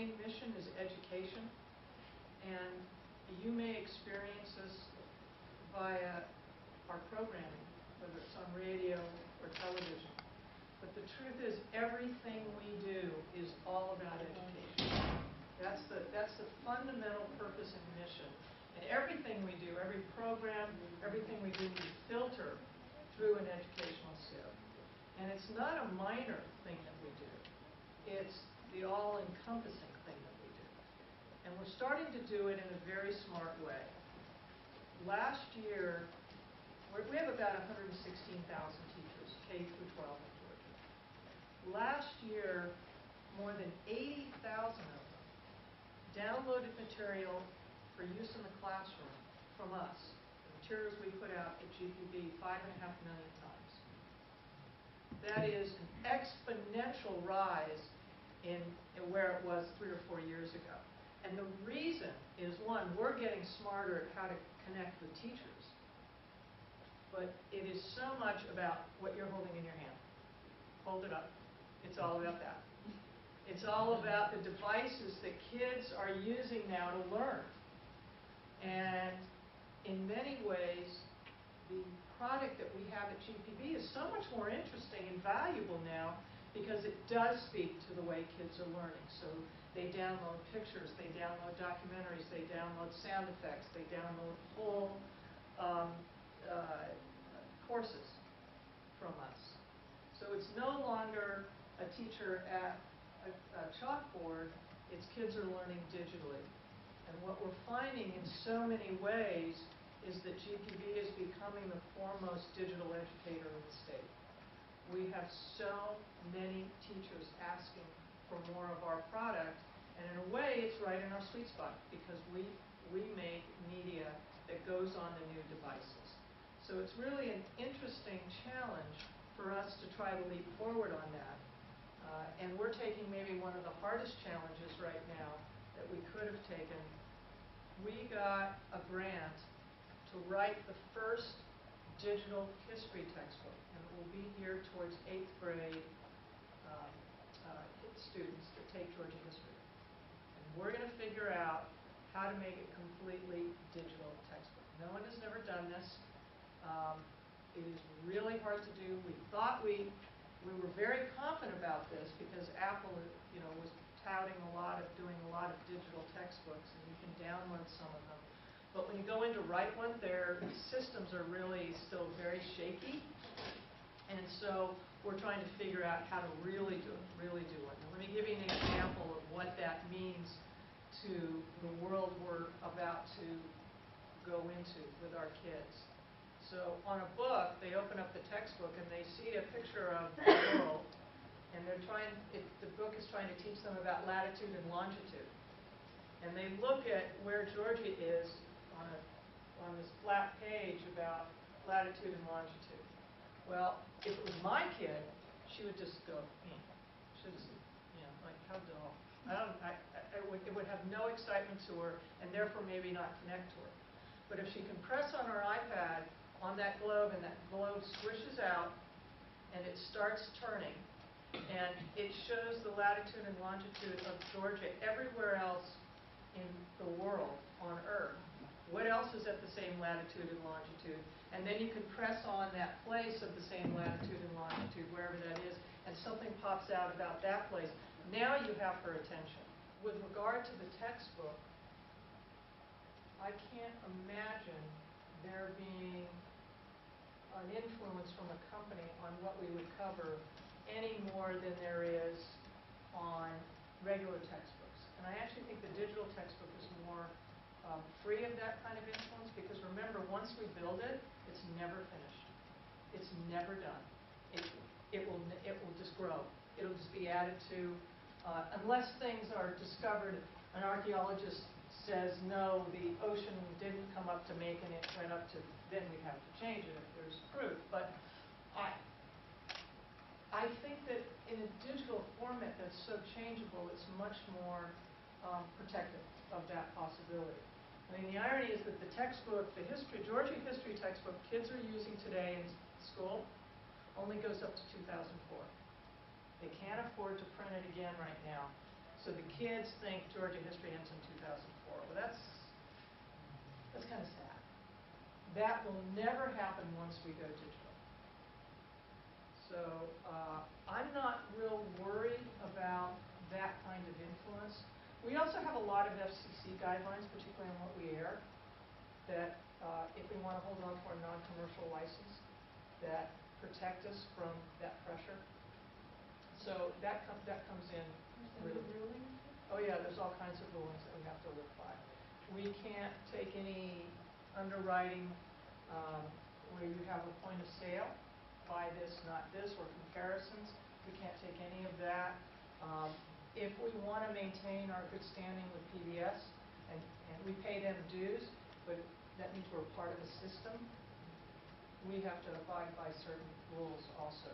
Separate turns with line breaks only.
main mission is education, and you may experience this via our programming, whether it's on radio or television. But the truth is, everything we do is all about education. That's the fundamental purpose and mission. And everything we do, every program, everything we do, we filter through an educational sieve. And it's not a minor thing that we do. It's the all-encompassing thing that we do. And we're starting to do it in a very smart way. Last year, we have about 116,000 teachers, K through 12 in Georgia. Last year, more than 80,000 of them downloaded material for use in the classroom from us, the materials we put out at GPB 5.5 million times. That is an exponential rise in where it was 3 or 4 years ago. And the reason is, one, we're getting smarter at how to connect with teachers. But it is so much about what you're holding in your hand. Hold it up. It's all about that. It's all about the devices that kids are using now to learn. And in many ways, the product that we have at GPB is so much more interesting and valuable now because it does speak to the way kids are learning. So they download pictures, they download documentaries, they download sound effects, they download full courses from us. So it's no longer a teacher at a chalkboard, it's kids are learning digitally. And what we're finding in so many ways is that GPB is becoming the foremost digital educator in the state. We have so many teachers asking for more of our product, and in a way it's right in our sweet spot because we make media that goes on the new devices. So it's really an interesting challenge for us to try to leap forward on that. And we're taking maybe one of the hardest challenges right now that we could have taken. We got a grant to write the first digital history textbook, and it will be geared towards 8th grade students that take Georgia history. And we're going to figure out how to make it completely digital textbook. No one has never done this. It is really hard to do. We thought we were very confident about this because Apple, was touting doing a lot of digital textbooks, and you can download some of them. But when you go in to write one, their systems are really still very shaky. And so we're trying to figure out how to really do one. Now, let me give you an example of what that means to the world we're about to go into with our kids. So on a book, they open up the textbook and they see a picture of the world, and the book is trying to teach them about latitude and longitude. And they look at where Georgia is on this flat page about latitude and longitude. Well, if it was my kid, she would just go, she just, like, how dull. It would have no excitement to her, and therefore maybe not connect to her. But if she can press on her iPad on that globe, and that globe swishes out, and it starts turning, and it shows the latitude and longitude of Georgia everywhere else in the world on Earth. What else is at the same latitude and longitude? And then you can press on that place of the same latitude and longitude, wherever that is, and something pops out about that place. Now you have her attention. With regard to the textbook, I can't imagine there being an influence from a company on what we would cover any more than there is on regular textbooks. And I actually think the digital textbook is more free of that kind of influence, because remember, once we build it, it's never finished. It's never done. It will just grow. It'll just be added to, unless things are discovered. An archaeologist says, no, the ocean didn't come up to Macon, it went up to, then we'd have to change it if there's proof. But I think that in a digital format that's so changeable, it's much more protective of that possibility. I mean, the irony is that the textbook, the Georgia history textbook kids are using today in school only goes up to 2004. They can't afford to print it again right now. So the kids think Georgia history ends in 2004. Well, that's kind of sad. That will never happen once we go digital. So I'm not real worried about that kind of influence. We also have a lot of FCC guidelines, particularly on what we air, that if we want to hold on to our non-commercial license, that protect us from that pressure. So that comes in really. Oh yeah, there's all kinds of rulings that we have to live by. We can't take any underwriting where you have a point of sale, buy this, not this, or comparisons. We can't take any of that. If we want to maintain our good standing with PBS, and we pay them dues, but that means we're part of the system, we have to abide by certain rules also.